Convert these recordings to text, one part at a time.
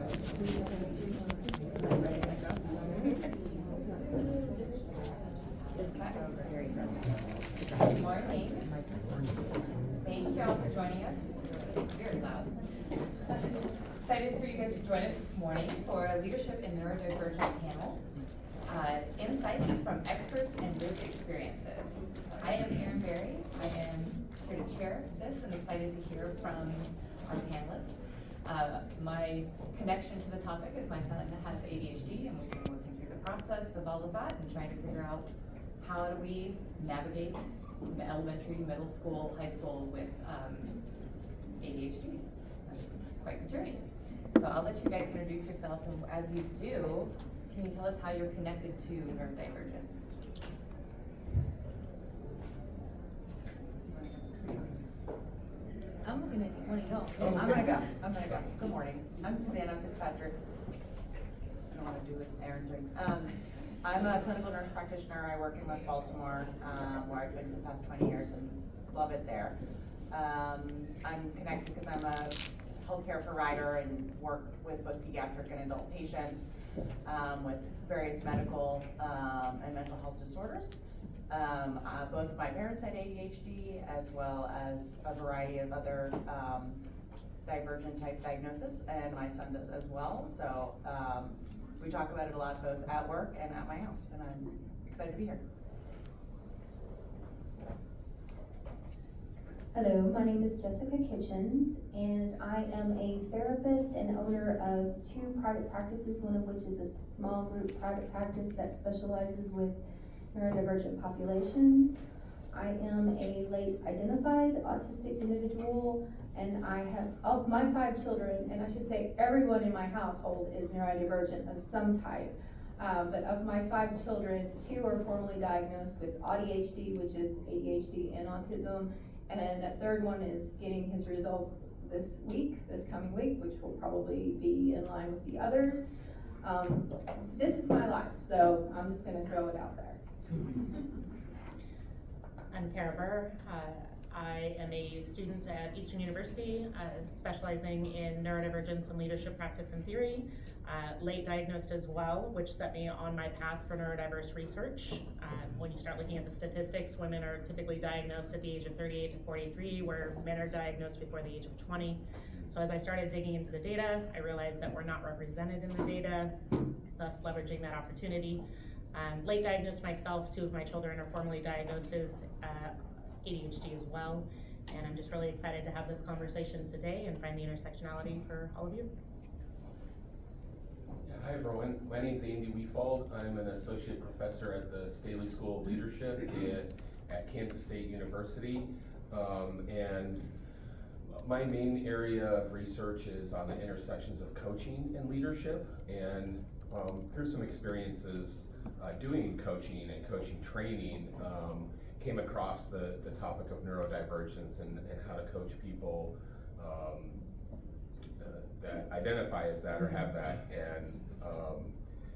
Good morning. Thank you all for joining us. Very loud. Excited for you guys to join us this morning for a Leadership in Neurodivergent panel. Insights from experts and lived experiences. I am Erin Berry. I am here to chair this and excited to hear from our panelists. My connection to the topic is my son has ADHD, and we've been working through the process of all of that and trying to figure out how do we navigate elementary, middle school, high school with ADHD. That's quite the journey. So I'll let you guys introduce yourself, and as you do, can you tell us how you're connected to neurodivergence? I'm looking at you. Want to go? Oh, I'm gonna go. Good morning. I'm Susanna Fitzpatrick. I don't want to do with Aaron doing. I'm a clinical nurse practitioner. I work in West Baltimore, where I've been for the past 20 years and love it there. I'm connected because I'm a healthcare provider and work with both pediatric and adult patients with various medical and mental health disorders. Both of my parents had ADHD, as well as a variety of other divergent type diagnosis, and my son does as well. So we talk about it a lot, both at work and at my house, and I'm excited to be here. Hello, my name is Jessica Kitchens, and I am a therapist and owner of 2 private practices, one of which is a small group private practice that specializes with neurodivergent populations. I am a late identified autistic individual, and I have, of my 5 children, and I should say everyone in my household is neurodivergent of some type. But of my 5 children, 2 are formally diagnosed with ADHD, which is ADHD and autism, and a third one is getting his results this coming week, which will probably be in line with the others. This is my life, so I'm just gonna throw it out there. I'm Kara Burr. I am a student at Eastern University, specializing in neurodivergence and leadership practice and theory. Late diagnosed as well, which set me on my path for neurodiverse research. When you start looking at the statistics, women are typically diagnosed at the age of 38 to 43, where men are diagnosed before the age of 20. So as I started digging into the data, I realized that we're not represented in the data, thus leveraging that opportunity. Late diagnosed myself. 2 of my children are formally diagnosed as ADHD as well. And I'm just really excited to have this conversation today and find the intersectionality for all of you. Yeah, hi everyone, my name's Andy Weefald. I'm an associate professor at the Staley School of Leadership at Kansas State University. And my main area of research is on the intersections of coaching and leadership. And through some experiences doing coaching and coaching training, came across the topic of neurodivergence and how to coach people that identify as that or have that. And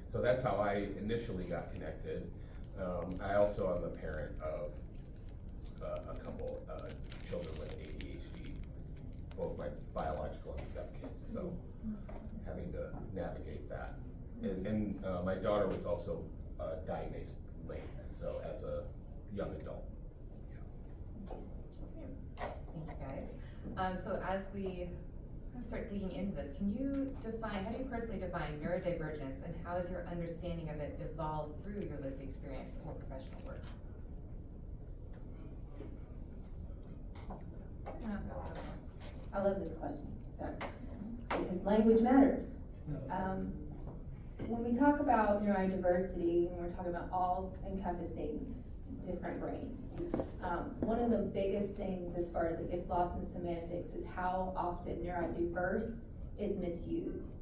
so that's how I initially got connected. I also am a parent of a couple children with ADHD, both my biological and stepkids, so having to navigate that. And my daughter was also diagnosed late, so as a young adult. Thank you guys. So as we start digging into this, can you define, how do you personally define neurodivergence, and how has your understanding of it evolved through your lived experience or professional work? I love this question, so, because language matters. When we talk about neurodiversity, and we're talking about all encompassing different brains, one of the biggest things as far as it gets lost in semantics is how often neurodiverse is misused.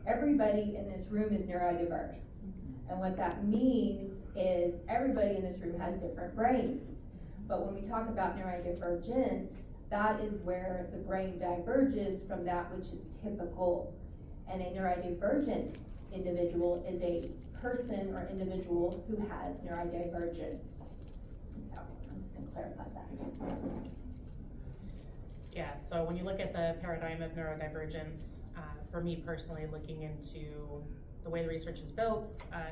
Everybody in this room is neurodiverse, and what that means is everybody in this room has different brains. But when we talk about neurodivergence, that is where the brain diverges from that which is typical. And a neurodivergent individual is a person or individual who has neurodivergence. And so I'm just going to clarify that. Yeah, so when you look at the paradigm of neurodivergence, for me personally, looking into the way the research is built,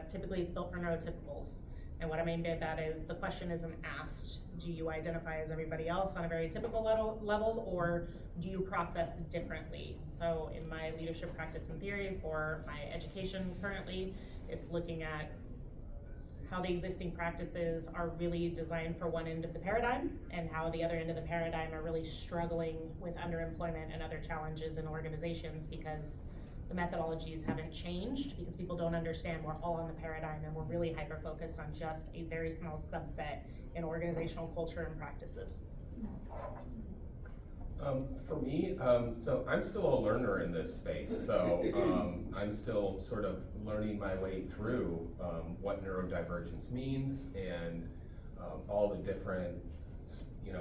typically it's built for neurotypicals. And what I mean by that is the question isn't asked, do you identify as everybody else on a very typical level, or do you process differently? So in my leadership practice and theory for my education currently, it's looking at how the existing practices are really designed for one end of the paradigm and how the other end of the paradigm are really struggling with underemployment and other challenges in organizations because the methodologies haven't changed, because people don't understand we're all on the paradigm and we're really hyper-focused on just a very small subset in organizational culture and practices. For me, so I'm still a learner in this space, so I'm still sort of learning my way through what neurodivergence means and all the different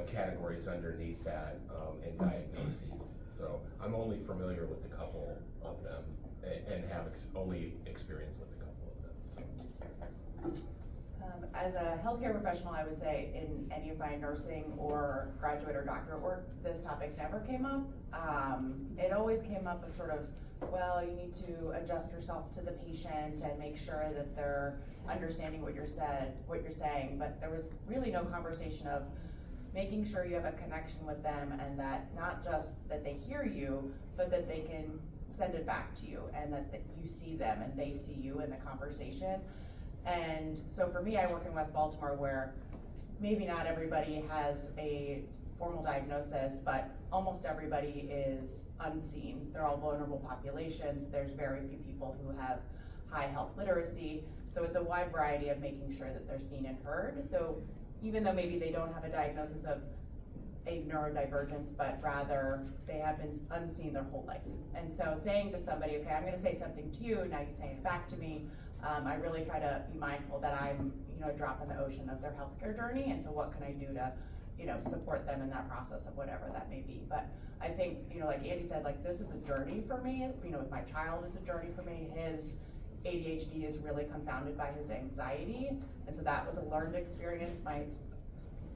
categories underneath that and diagnoses. So I'm only familiar with a couple of them and have only experience with a couple of them. So. As a healthcare professional, I would say in any of my nursing or graduate or doctorate work, this topic never came up. It always came up as sort of, well, you need to adjust yourself to the patient and make sure that they're understanding what you're saying, but there was really no conversation of making sure you have a connection with them and that not just that they hear you, but that they can send it back to you and that you see them and they see you in the conversation. And so for me, I work in West Baltimore where maybe not everybody has a formal diagnosis, but almost everybody is unseen. They're all vulnerable populations. There's very few people who have high health literacy. So it's a wide variety of making sure that they're seen and heard. So even though maybe they don't have a diagnosis of a neurodivergence, but rather they have been unseen their whole life. And so saying to somebody, okay, I'm gonna say something to you, now you say it back to me, I really try to be mindful that I'm, a drop in the ocean of their healthcare journey, and so what can I do to, support them in that process of whatever that may be. But I think, like Andy said, like this is a journey for me. With my child, it's a journey for me. His ADHD is really confounded by his anxiety, and so that was a learned experience. My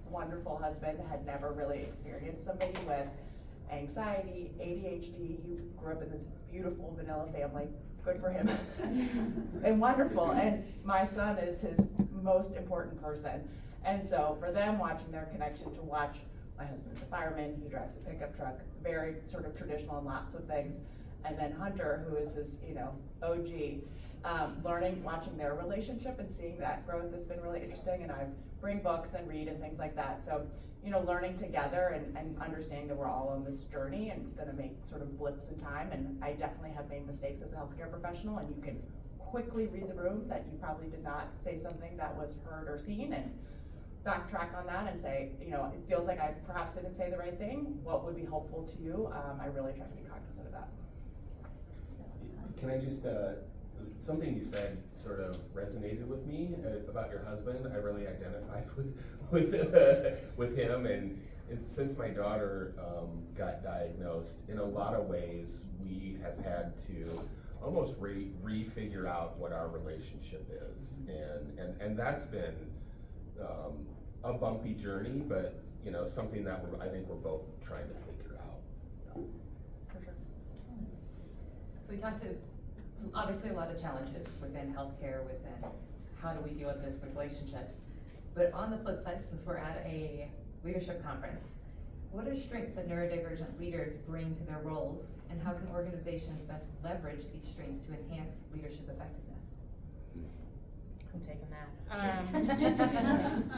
wonderful husband had never really experienced somebody with anxiety, ADHD. He grew up in this beautiful vanilla family. Good for him. And wonderful. And my son is his most important person. And so for them, watching their connection to watch, my husband's a fireman, he drives a pickup truck, very sort of traditional in lots of things. And then Hunter, who is his, OG, watching their relationship and seeing that growth has been really interesting. And I bring books and read and things like that. So, learning together and understanding that we're all on this journey and gonna make sort of blips in time. And I definitely have made mistakes as a healthcare professional, and you can quickly read the room that you probably did not say something that was heard or seen and backtrack on that and say, it feels like I perhaps didn't say the right thing. What would be helpful to you? I really try to be cognizant of that. Can I just, something you said sort of resonated with me about your husband. I really identified with him, and since my daughter got diagnosed, in a lot of ways we have had to almost refigure out what our relationship is, and that's been a bumpy journey, but something that I think we're both trying to figure out. For sure. So we talked to obviously a lot of challenges within healthcare, within how do we deal with this with relationships. But on the flip side, since we're at a leadership conference, what are strengths that neurodivergent leaders bring to their roles, and how can organizations best leverage these strengths to enhance leadership effectiveness? I'm taking that.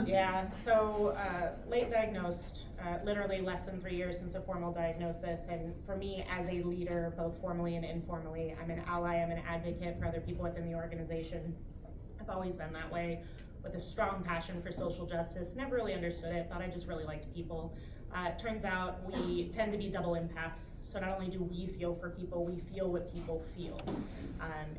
Yeah, so late diagnosed, literally less than 3 years since a formal diagnosis. And for me as a leader, both formally and informally, I'm an ally, I'm an advocate for other people within the organization. I've always been that way, with a strong passion for social justice. Never really understood it, thought I just really liked people. Turns out we tend to be double empaths. So not only do we feel for people, we feel what people feel.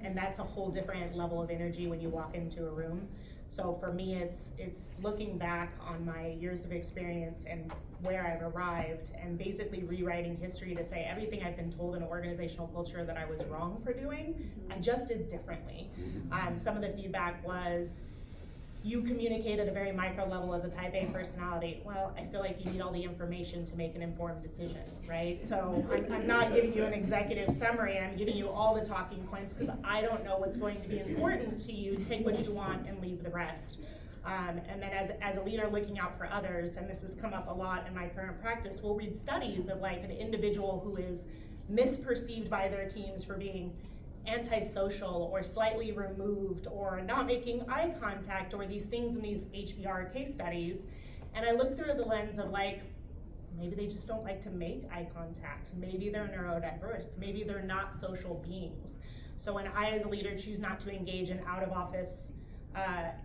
And that's a whole different level of energy when you walk into a room. So for me, it's looking back on my years of experience and where I've arrived and basically rewriting history to say everything I've been told in organizational culture that I was wrong for doing, I just did differently. Some of the feedback was, you communicate at a very micro level as a type A personality. Well, I feel like you need all the information to make an informed decision, right? So I'm not giving you an executive summary, I'm giving you all the talking points because I don't know what's going to be important to you. Take what you want and leave the rest. And then as a leader looking out for others, and this has come up a lot in my current practice, we'll read studies of like an individual who is misperceived by their teams for being antisocial or slightly removed or not making eye contact or these things in these HBR case studies. And I look through the lens of like, maybe they just don't like to make eye contact. Maybe they're neurodiverse. Maybe they're not social beings. So when I as a leader choose not to engage in out of office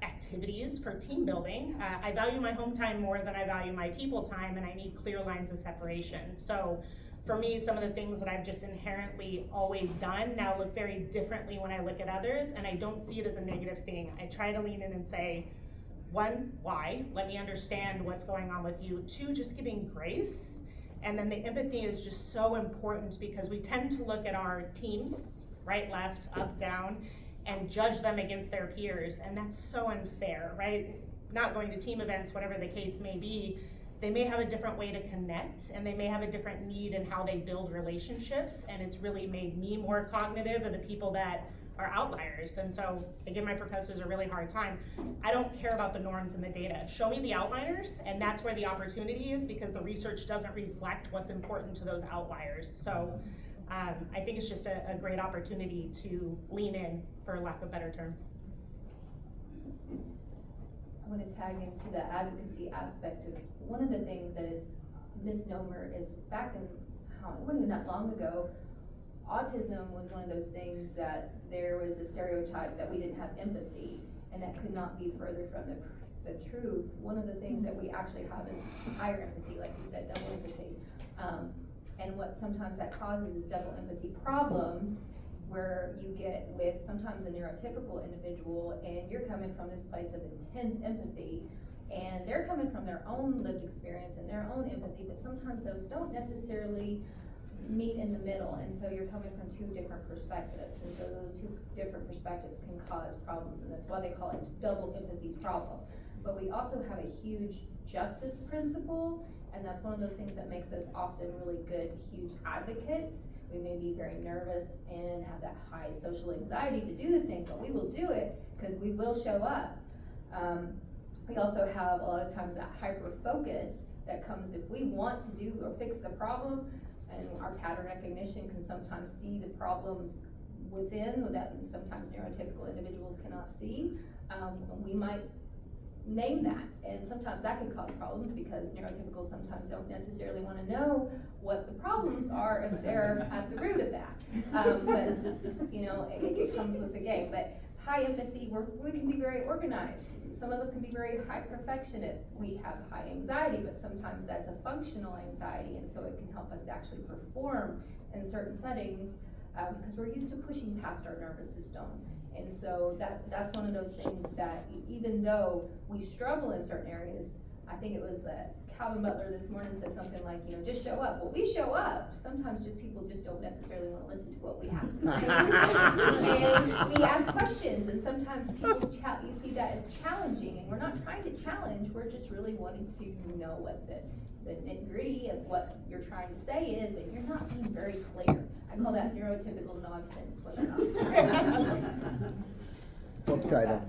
activities for team building, I value my home time more than I value my people time, and I need clear lines of separation. So for me, some of the things that I've just inherently always done now look very differently when I look at others, and I don't see it as a negative thing. I try to lean in and say, one, why? Let me understand what's going on with you. Two, just giving grace. And then the empathy is just so important because we tend to look at our teams, right, left, up, down, and judge them against their peers, and that's so unfair, right? Not going to team events, whatever the case may be, they may have a different way to connect, and they may have a different need in how they build relationships, and it's really made me more cognitive of the people that are outliers. And so I give my professors a really hard time. I don't care about the norms and the data. Show me the outliers, and that's where the opportunity is, because the research doesn't reflect what's important to those outliers. So I think it's just a great opportunity to lean in, for lack of better terms. I want to tag into the advocacy aspect of one of the things that is misnomer is back in, it wasn't even that long ago, autism was one of those things that there was a stereotype that we didn't have empathy, and that could not be further from the truth. One of the things that we actually have is higher empathy, like you said, double empathy. And what sometimes that causes is double empathy problems, where you get with sometimes a neurotypical individual, and you're coming from this place of intense empathy, and they're coming from their own lived experience and their own empathy, but sometimes those don't necessarily meet in the middle, and so you're coming from two different perspectives, and so those two different perspectives can cause problems, and that's why they call it double empathy problem. But we also have a huge justice principle, and that's one of those things that makes us often really good, huge advocates. We may be very nervous and have that high social anxiety to do the thing, but we will do it because we will show up. We also have a lot of times that hyper focus that comes if we want to do or fix the problem, and our pattern recognition can sometimes see the problems within that sometimes neurotypical individuals cannot see. We might name that, and sometimes that can cause problems because neurotypicals sometimes don't necessarily want to know what the problems are if they're at the root of that. But you know, it comes with the game. But high empathy, we can be very organized. Some of us can be very high perfectionists. We have high anxiety, but sometimes that's a functional anxiety, and so it can help us to actually perform in certain settings because we're used to pushing past our nervous system. And so that's one of those things that even though we struggle in certain areas, I think it was Calvin Butler this morning said something like, you know, just show up. Well, we show up. Sometimes people just don't necessarily want to listen to what we have to say. And we ask questions, and sometimes people, you see that as challenging, and we're not trying to challenge, we're just really wanting to know what the nitty-gritty of what you're trying to say is, and you're not being very clear. I call that neurotypical nonsense, whether or not. Book title.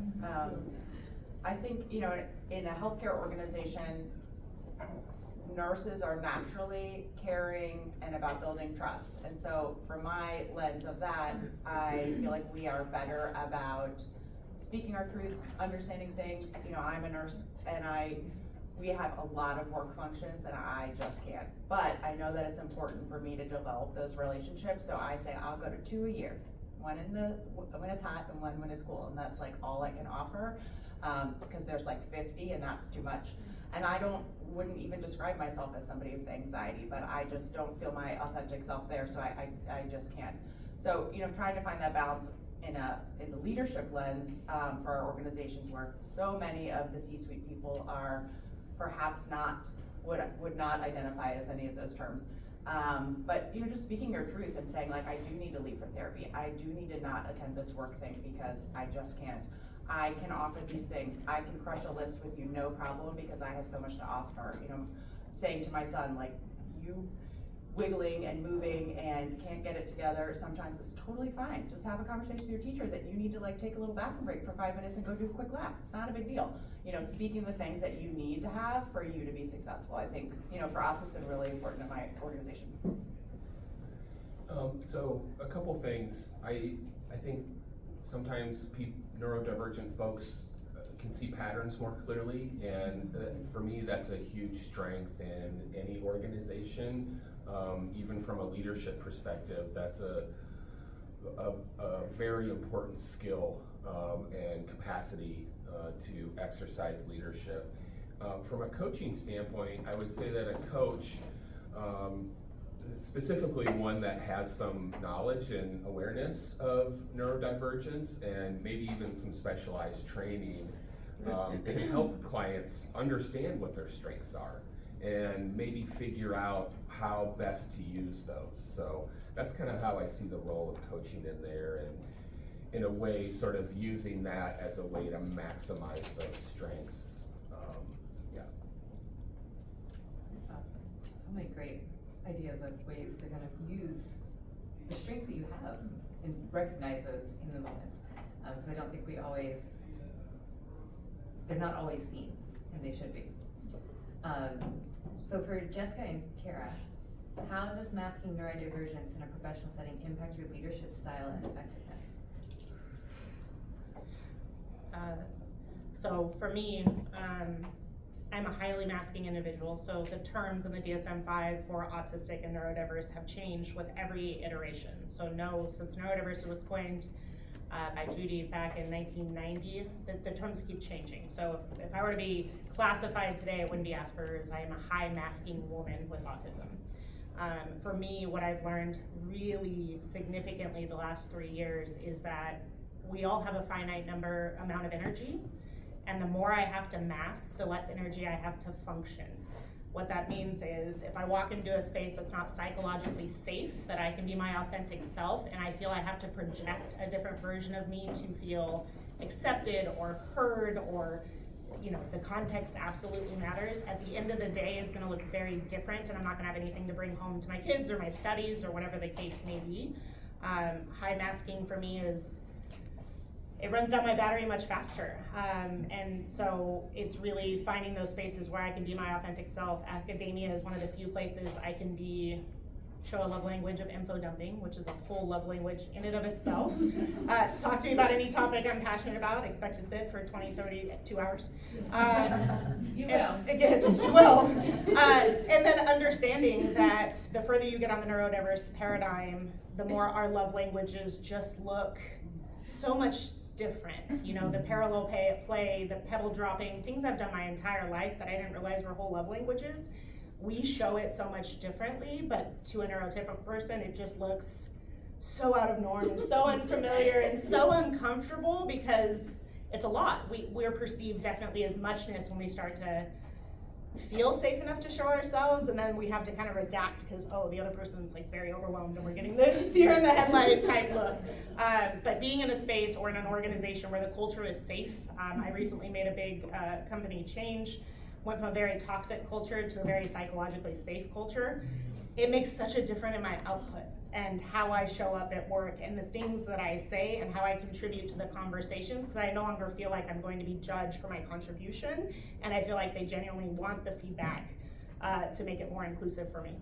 I think, you know, in a healthcare organization, nurses are naturally caring and about building trust. And so from my lens of that, I feel like we are better about speaking our truths, understanding things. You know, I'm a nurse, and we have a lot of work functions, and I just can't. But I know that it's important for me to develop those relationships, so I say I'll go to 2 a year. One when it's hot and one when it's cool, and that's like all I can offer, because there's like 50 and that's too much. And I wouldn't even describe myself as somebody with anxiety, but I just don't feel my authentic self there, so I just can't. So, you know, trying to find that balance in the leadership lens for our organizations, where so many of the C-suite people are perhaps would not identify as any of those terms. But, you know, just speaking your truth and saying, like, I do need to leave for therapy. I do need to not attend this work thing because I just can't. I can offer these things. I can crush a list with you, no problem, because I have so much to offer. You know, saying to my son, like, you wiggling and moving and can't get it together, sometimes it's totally fine. Just have a conversation with your teacher that you need to like take a little bathroom break for 5 minutes and go do a quick lap. It's not a big deal. You know, speaking the things that you need to have for you to be successful, I think, you know, for us it's been really important in my organization. So a couple things. I think sometimes neurodivergent folks can see patterns more clearly, and for me that's a huge strength in any organization. Even from a leadership perspective, that's a very important skill and capacity to exercise leadership. From a coaching standpoint, I would say that a coach, specifically one that has some knowledge and awareness of neurodivergence and maybe even some specialized training, can help clients understand what their strengths are and maybe figure out how best to use those. So that's kind of how I see the role of coaching in there, and in a way sort of using that as a way to maximize those strengths. So many great ideas of ways to kind of use the strengths that you have and recognize those in the moments. Because I don't think they're not always seen, and they should be. So for Jessica and Kara, how does masking neurodivergence in a professional setting impact your leadership style and effectiveness? So for me, I'm a highly masking individual, so the terms in the DSM-5 for autistic and neurodiverse have changed with every iteration. So since neurodiversity was coined by Judy back in 1990, the terms keep changing. So if I were to be classified today, it wouldn't be Asperger's. I am a high masking woman with autism. For me, what I've learned really significantly the last 3 years is that we all have a finite amount of energy, and the more I have to mask, the less energy I have to function. What that means is if I walk into a space that's not psychologically safe, that I can be my authentic self, and I feel I have to project a different version of me to feel accepted or heard, or the context absolutely matters. At the end of the day, is gonna look very different, and I'm not gonna have anything to bring home to my kids or my studies or whatever the case may be. High masking for me it runs down my battery much faster. And so it's really finding those spaces where I can be my authentic self. Academia is one of the few places I can show a love language of info dumping, which is a whole love language in and of itself. Talk to me about any topic I'm passionate about. Expect to sit for 20, 30, 2 hours. You will. Yes, you will. And then understanding that the further you get on the neurodiverse paradigm, the more our love languages just look so much different. The parallel play, the pebble dropping, things I've done my entire life that I didn't realize were whole love languages. We show it so much differently, but to a neurotypical person, it just looks so out of norm and so unfamiliar and so uncomfortable because it's a lot. We're perceived definitely as muchness when we start to feel safe enough to show ourselves, and then we have to kind of redact because the other person's like very overwhelmed and we're getting the deer in the headlight type look. But being in a space or in an organization where the culture is safe, I recently made a big company change, went from a very toxic culture to a very psychologically safe culture. It makes such a difference in my output and how I show up at work and the things that I say and how I contribute to the conversations, because I no longer feel like I'm going to be judged for my contribution, and I feel like they genuinely want the feedback to make it more inclusive for me.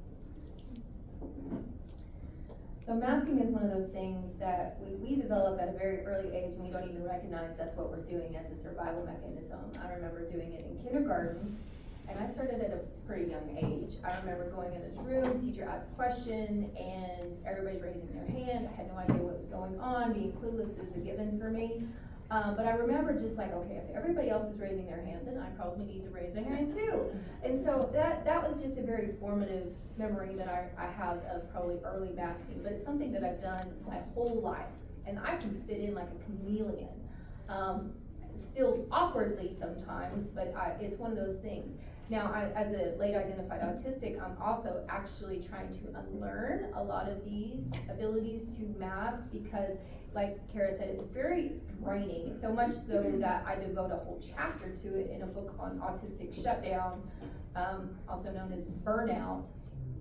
So masking is one of those things that we develop at a very early age, and we don't even recognize that's what we're doing as a survival mechanism. I remember doing it in kindergarten, and I started at a pretty young age. I remember going in this room, the teacher asked a question, and everybody's raising their hand. I had no idea what was going on. Being clueless is a given for me. But I remember just like, okay, if everybody else is raising their hand, then I probably need to raise a hand too. And so that was just a very formative memory that I have of probably early masking, but it's something that I've done my whole life. And I can fit in like a chameleon. Still awkwardly sometimes, but it's one of those things. Now, as a late identified autistic, I'm also actually trying to unlearn a lot of these abilities to mask, because like Kara said, it's very draining, so much so that I devote a whole chapter to it in a book on autistic shutdown, also known as burnout,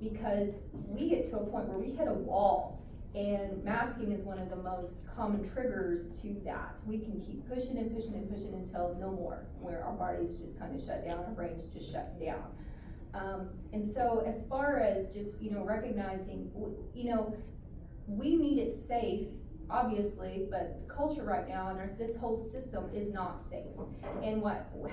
because we get to a point where we hit a wall, and masking is one of the most common triggers to that. We can keep pushing and pushing and pushing until no more, where our bodies just kind of shut down, our brains just shut down. And so as far as just, recognizing, we need it safe, obviously, but the culture right now and this whole system is not safe. And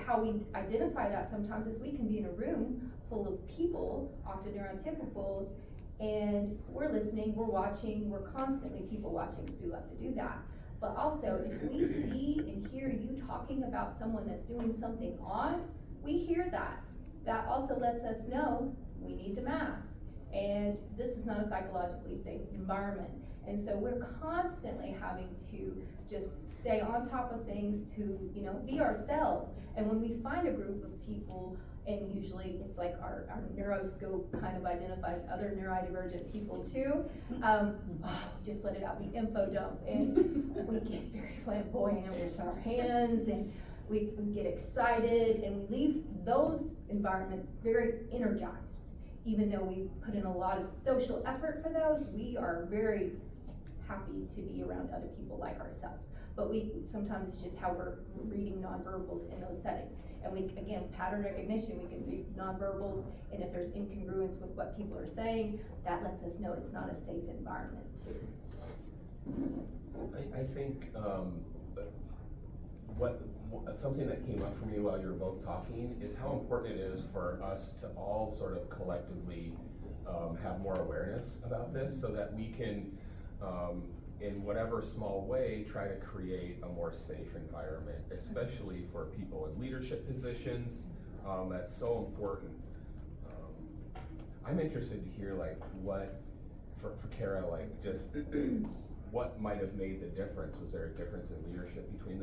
how we identify that sometimes is we can be in a room full of people, often neurotypicals, and we're listening, we're watching, we're constantly people watching because we love to do that. But also, if we see and hear you talking about someone that's doing something odd, we hear that. That also lets us know we need to mask. And this is not a psychologically safe environment. And so we're constantly having to just stay on top of things to, be ourselves. And when we find a group of people, and usually it's like our neuroscope kind of identifies other neurodivergent people too, just let it out, we info dump, and we get very flamboyant with our hands, and we get excited, and we leave those environments very energized. Even though we put in a lot of social effort for those, we are very happy to be around other people like ourselves. But sometimes it's just how we're reading nonverbals in those settings. And again, pattern recognition, we can read nonverbals, and if there's incongruence with what people are saying, that lets us know it's not a safe environment too. I think something that came up for me while you were both talking is how important it is for us to all sort of collectively have more awareness about this, so that we can, in whatever small way, try to create a more safe environment, especially for people in leadership positions. That's so important. I'm interested to hear what, for Kara, just what might have made the difference. Was there a difference in leadership between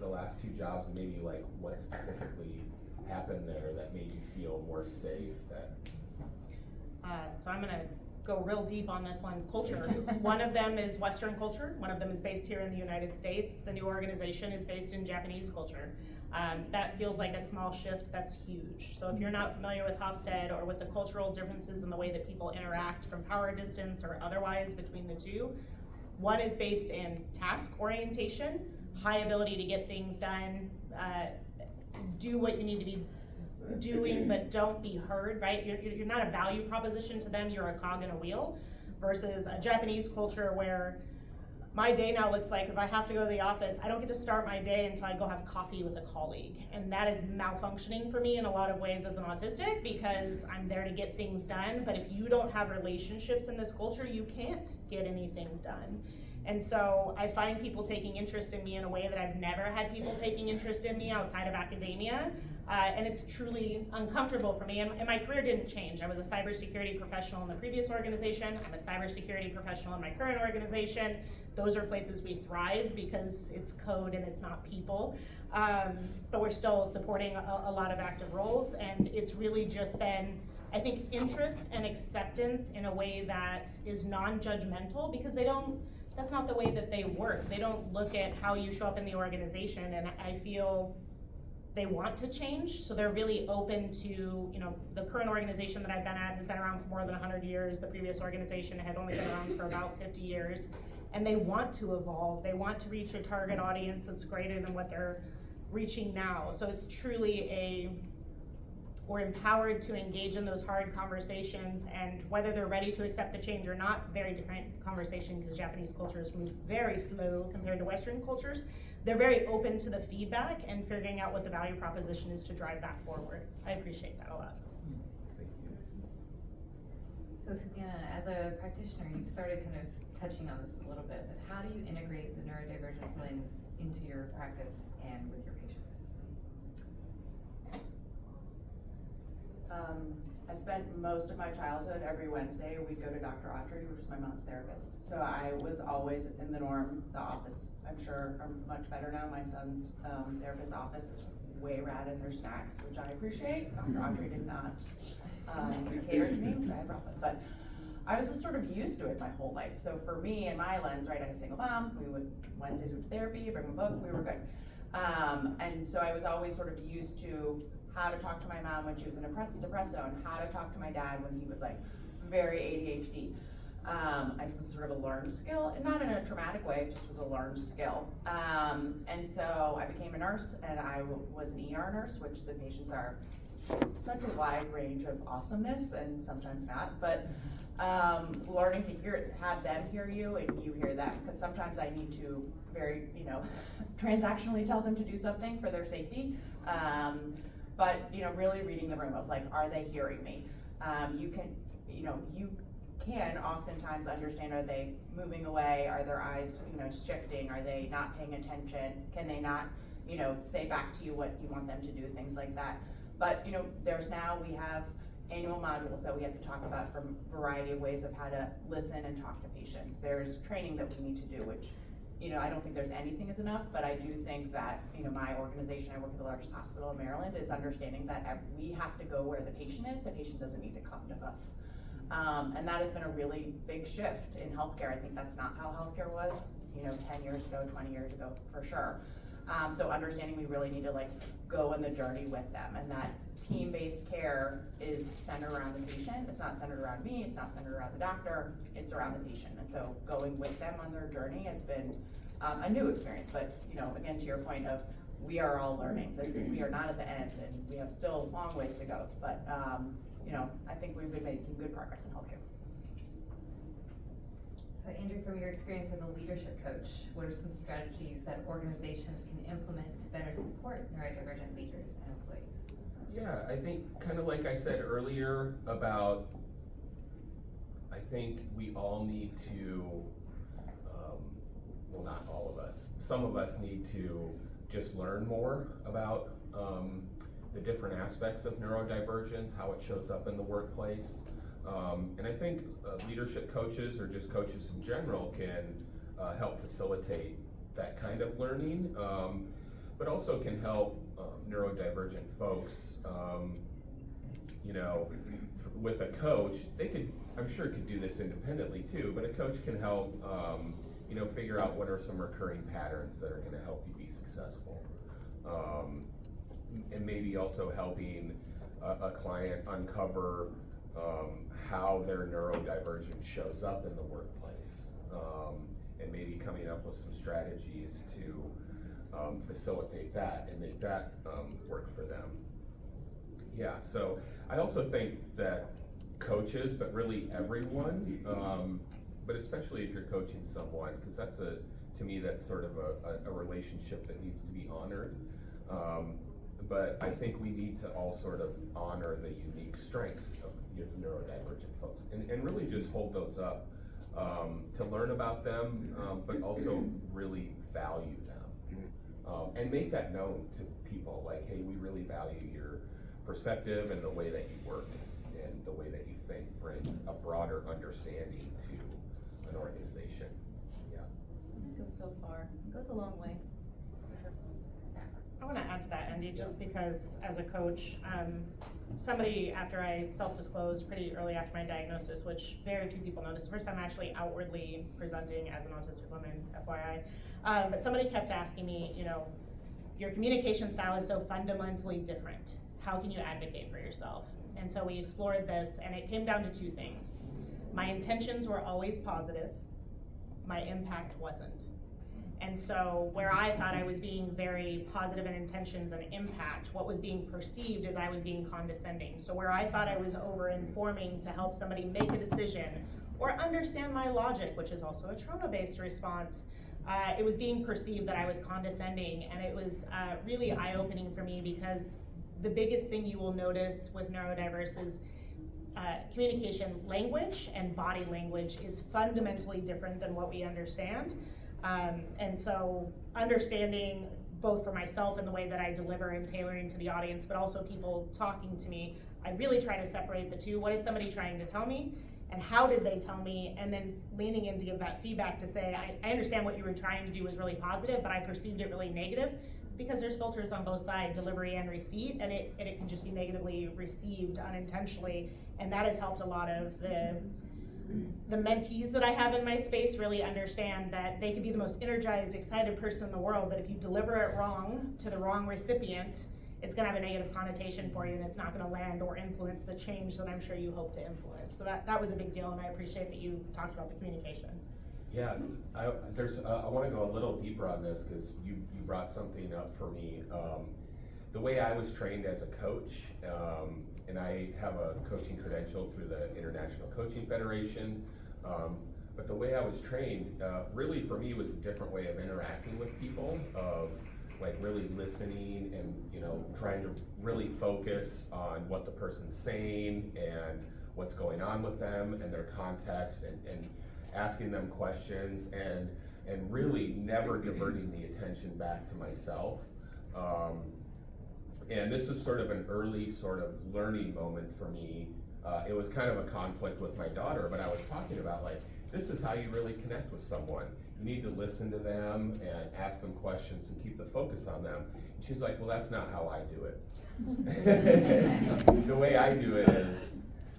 the last two jobs, and maybe what specifically happened there that made you feel more safe? So I'm gonna go real deep on this one. Culture. One of them is Western culture. One of them is based here in the United States. The new organization is based in Japanese culture. That feels like a small shift that's huge. So if you're not familiar with Hofstede or with the cultural differences in the way that people interact from power distance or otherwise between the two, one is based in task orientation, high ability to get things done, do what you need to be doing, but don't be heard, right? You're not a value proposition to them, you're a cog in a wheel, versus a Japanese culture where my day now looks like, if I have to go to the office, I don't get to start my day until I go have coffee with a colleague. And that is malfunctioning for me in a lot of ways as an autistic, because I'm there to get things done, but if you don't have relationships in this culture, you can't get anything done. And so I find people taking interest in me in a way that I've never had people taking interest in me outside of academia. And it's truly uncomfortable for me. And my career didn't change. I was a cybersecurity professional in the previous organization. I'm a cybersecurity professional in my current organization. Those are places we thrive because it's code and it's not people. But we're still supporting a lot of active roles. And it's really just been, I think, interest and acceptance in a way that is non-judgmental, because that's not the way that they work. They don't look at how you show up in the organization, and I feel they want to change, so they're really open to, the current organization that I've been at has been around for more than 100 years. The previous organization had only been around for about 50 years, and they want to evolve. They want to reach a target audience that's greater than what they're reaching now. So it's truly we're empowered to engage in those hard conversations, and whether they're ready to accept the change or not, very different conversation, because Japanese cultures move very slow compared to Western cultures. They're very open to the feedback and figuring out what the value proposition is to drive that forward. I appreciate that a lot. Thank you. So Susanna, as a practitioner, you've started kind of touching on this a little bit, but how do you integrate the neurodivergence lens into your practice and with your patients? I spent most of my childhood, every Wednesday, we'd go to Dr. Autry, which was my mom's therapist. So I was always in the norm. The office, I'm sure, are much better now. My son's therapist's office is way rad in their snacks, which I appreciate. Dr. Autry did not cater to me, which I brought with. But I was just sort of used to it my whole life. So for me and my lens, right, I'm a single mom, Wednesdays we went to therapy, bring my book, we were good. And so I was always sort of used to how to talk to my mom when she was in a depressed zone, how to talk to my dad when he was like very ADHD. It was sort of a learned skill, and not in a traumatic way, it just was a learned skill. And so I became a nurse, and I was an ER nurse, which the patients are such a wide range of awesomeness, and sometimes not, but learning to have them hear you and you hear them, because sometimes I need to very, transactionally tell them to do something for their safety. But, really reading the room of like, are they hearing me? You can oftentimes understand, are they moving away? Are their eyes, shifting? Are they not paying attention? Can they not, say back to you what you want them to do, things like that. But, we have annual modules that we have to talk about from a variety of ways of how to listen and talk to patients. There's training that we need to do, which, I don't think there's anything is enough, but I do think that, my organization, I work at the largest hospital in Maryland, is understanding that we have to go where the patient is. The patient doesn't need to come to us. And that has been a really big shift in healthcare. I think that's not how healthcare was, 10 years ago, 20 years ago, for sure. So understanding we really need to go on the journey with them, and that team-based care is centered around the patient. It's not centered around me, it's not centered around the doctor, it's around the patient. And so going with them on their journey has been a new experience, but again, to your point of, we are all learning. We are not at the end, and we have still a long ways to go, but I think we've been making good progress in healthcare. So Andrew, from your experience as a leadership coach, what are some strategies that organizations can implement to better support neurodivergent leaders and employees? Yeah, I think kind of like I said earlier about, I think we all need to, well, not all of us, some of us need to just learn more about the different aspects of neurodivergence, how it shows up in the workplace. And I think leadership coaches, or just coaches in general, can help facilitate that kind of learning, but also can help neurodivergent folks, with a coach. They could, I'm sure, could do this independently too, but a coach can help, figure out what are some recurring patterns that are going to help you be successful. And maybe also helping a client uncover how their neurodivergence shows up in the workplace, and maybe coming up with some strategies to facilitate that and make that work for them. Yeah, so I also think that coaches, but really everyone, but especially if you're coaching someone, because to me that's sort of a relationship that needs to be honored. But I think we need to all sort of honor the unique strengths of neurodivergent folks, and really just hold those up, to learn about them, but also really value them, and make that known to people, like, hey, we really value your perspective and the way that you work and the way that you think brings a broader understanding to an organization. Yeah. It goes so far. It goes a long way. I want to add to that, Andy, just because as a coach, somebody, after I self-disclosed pretty early after my diagnosis, which very few people know, this is the first time I'm actually outwardly presenting as an autistic woman, FYI, but somebody kept asking me, your communication style is so fundamentally different. How can you advocate for yourself? And so we explored this, and it came down to two things. My intentions were always positive. My impact wasn't. And so where I thought I was being very positive in intentions and impact, what was being perceived as I was being condescending. So where I thought I was over-informing to help somebody make a decision or understand my logic, which is also a trauma-based response, it was being perceived that I was condescending, and it was really eye-opening for me, because the biggest thing you will notice with neurodiverse is communication language and body language is fundamentally different than what we understand. And so understanding both for myself and the way that I deliver and tailoring to the audience, but also people talking to me, I really try to separate the two. What is somebody trying to tell me, and how did they tell me? And then leaning in to give that feedback to say, I understand what you were trying to do was really positive, but I perceived it really negative, because there's filters on both sides, delivery and receipt, and it can just be negatively received unintentionally. And that has helped a lot of the the mentees that I have in my space really understand that they could be the most energized, excited person in the world, but if you deliver it wrong to the wrong recipient, it's gonna have a negative connotation for you, and it's not gonna land or influence the change that I'm sure you hope to influence. So that was a big deal, and I appreciate that you talked about the communication. Yeah, I want to go a little deeper on this because you brought something up for me. The way I was trained as a coach, and I have a coaching credential through the International Coaching Federation, but the way I was trained, really for me was a different way of interacting with people, of like really listening and, you know, trying to really focus on what the person's saying and what's going on with them and their context, and asking them questions, and really never diverting the attention back to myself. And this is sort of an early sort of learning moment for me. It was kind of a conflict with my daughter, but I was talking about like, this is how you really connect with someone. You need to listen to them and ask them questions and keep the focus on them. And she's like, well, that's not how I do it. The way I do it is,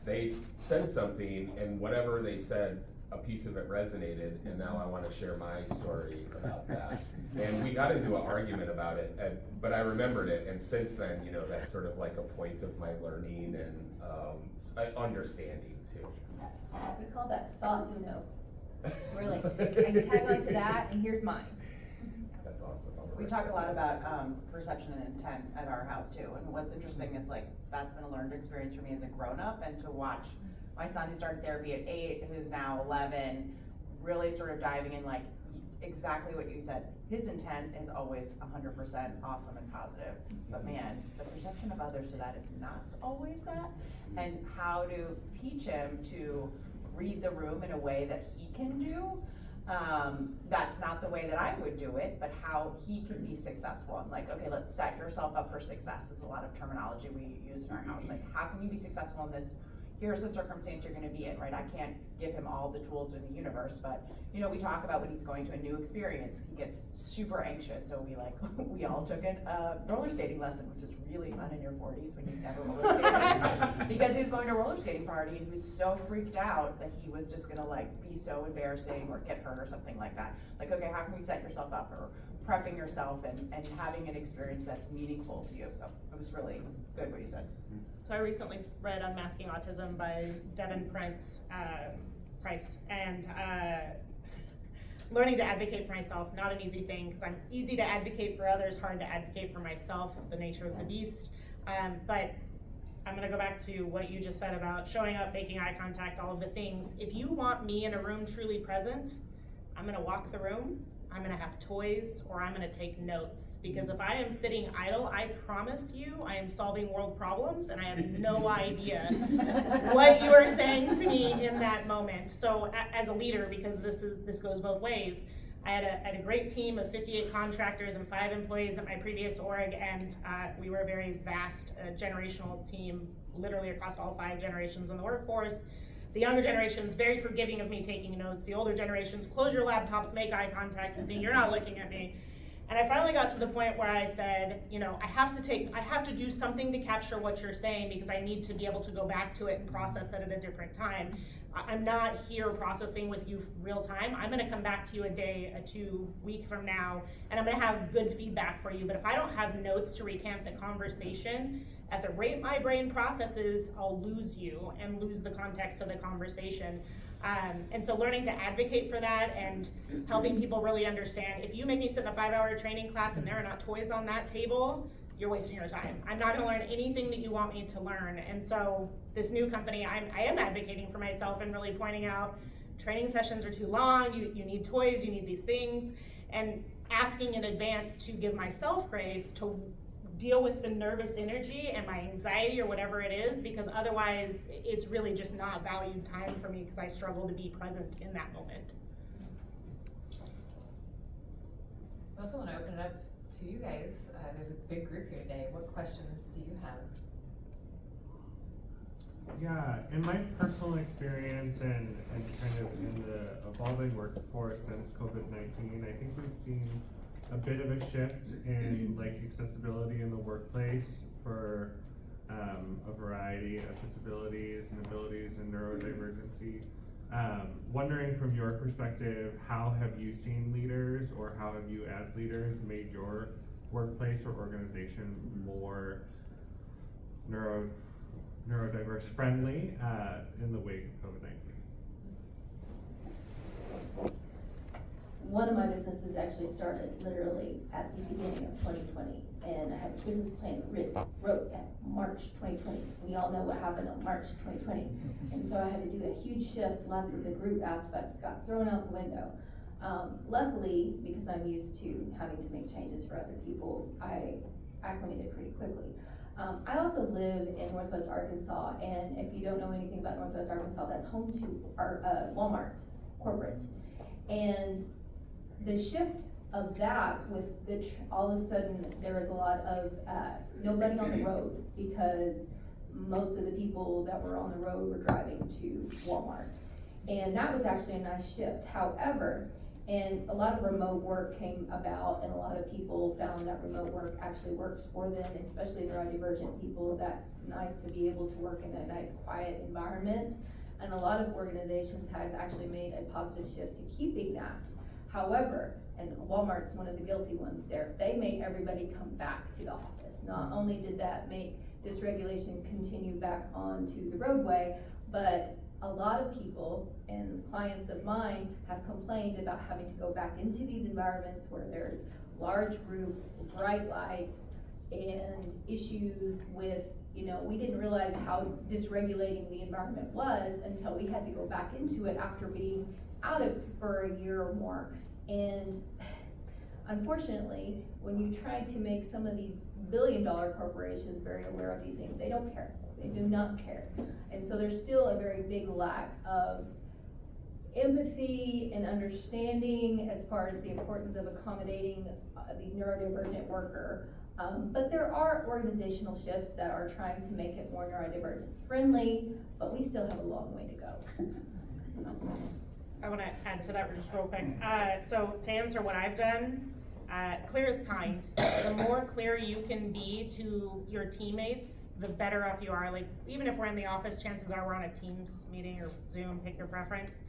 they said something, and whatever they said, a piece of it resonated, and now I want to share my story about that. And we got into an argument about it, but I remembered it, and since then, you know, that's sort of like a point of my learning and understanding too. We call that thought uno. We're like, I can tag on to that, and here's mine. That's awesome. We talk a lot about perception and intent at our house too, and what's interesting is like, that's been a learned experience for me as a grown-up, and to watch my son who started therapy at 8, who's now 11, really sort of diving in like exactly what you said. His intent is always 100% awesome and positive, but man, the perception of others to that is not always that, and how to teach him to read the room in a way that he can do. That's not the way that I would do it, but how he can be successful. I'm like, okay, let's set yourself up for success is a lot of terminology we use in our house. Like, how can you be successful in this? Here's the circumstance you're gonna be in, right? I can't give him all the tools in the universe, but you know, we talk about when he's going to a new experience, he gets super anxious. So we all took a roller skating lesson, which is really fun in your 40s when you've never roller skated. Because he was going to a roller skating party and he was so freaked out that he was just gonna like be so embarrassing or get hurt or something like that. Like, okay, how can we set yourself up for prepping yourself and having an experience that's meaningful to you? So it was really good what you said. So I recently read Unmasking Autism by Devin Price, and learning to advocate for myself, not an easy thing, because I'm easy to advocate for others, hard to advocate for myself, the nature of the beast. But I'm gonna go back to what you just said about showing up, making eye contact, all of the things. If you want me in a room truly present, I'm gonna walk the room, I'm gonna have toys, or I'm gonna take notes. Because if I am sitting idle, I promise you, I am solving world problems and I have no idea what you are saying to me in that moment. So as a leader, because this goes both ways, I had a great team of 58 contractors and 5 employees at my previous org, and we were a very vast generational team, literally across all 5 generations in the workforce. The younger generation's very forgiving of me taking notes. The older generations, close your laptops, make eye contact with me, you're not looking at me. And I finally got to the point where I said, you know, I have to do something to capture what you're saying, because I need to be able to go back to it and process it at a different time. I'm not here processing with you real time. I'm gonna come back to you a day, a 2 week from now, and I'm gonna have good feedback for you. But if I don't have notes to recant the conversation, at the rate my brain processes, I'll lose you and lose the context of the conversation. And so learning to advocate for that and helping people really understand, if you make me sit in a 5-hour training class and there are not toys on that table, you're wasting your time. I'm not gonna learn anything that you want me to learn. And so this new company, I am advocating for myself and really pointing out training sessions are too long, you need toys, you need these things, and asking in advance to give myself grace to deal with the nervous energy and my anxiety or whatever it is, because otherwise it's really just not valued time for me, because I struggle to be present in that moment. I also want to open it up to you guys. There's a big group here today. What questions do you have? Yeah, in my personal experience and kind of in the evolving workforce since COVID-19, I think we've seen a bit of a shift in like accessibility in the workplace for a variety of disabilities and abilities and neurodivergency. Wondering from your perspective, how have you seen leaders, or how have you as leaders made your workplace or organization more neurodiverse friendly in the wake of COVID-19? One of my businesses actually started literally at the beginning of 2020, and I had a business plan wrote at March 2020. We all know what happened on March 2020. And so I had to do a huge shift. Lots of the group aspects got thrown out the window. Luckily, because I'm used to having to make changes for other people, I acclimated pretty quickly. I also live in Northwest Arkansas, and if you don't know anything about Northwest Arkansas, that's home to our Walmart corporate. And the shift of that with all of a sudden there was a lot of nobody on the road, because most of the people that were on the road were driving to Walmart. And that was actually a nice shift. However, and a lot of remote work came about, and a lot of people found that remote work actually works for them, especially neurodivergent people. That's nice to be able to work in a nice quiet environment. And a lot of organizations have actually made a positive shift to keeping that. However, and Walmart's one of the guilty ones there, they made everybody come back to the office. Not only did that make dysregulation continue back onto the roadway, but a lot of people and clients of mine have complained about having to go back into these environments where there's large groups, bright lights, and issues with, we didn't realize how dysregulating the environment was until we had to go back into it after being out of for a year or more. And unfortunately, when you try to make some of these billion-dollar corporations very aware of these things, they don't care. They do not care. And so there's still a very big lack of empathy and understanding as far as the importance of accommodating the neurodivergent worker. But there are organizational shifts that are trying to make it more neurodivergent friendly, but we still have a long way to go. I want to add to that just real quick. So to answer what I've done, clear is kind. The more clear you can be to your teammates, the better off you are. Like, even if we're in the office, chances are we're on a Teams meeting or Zoom, pick your preference.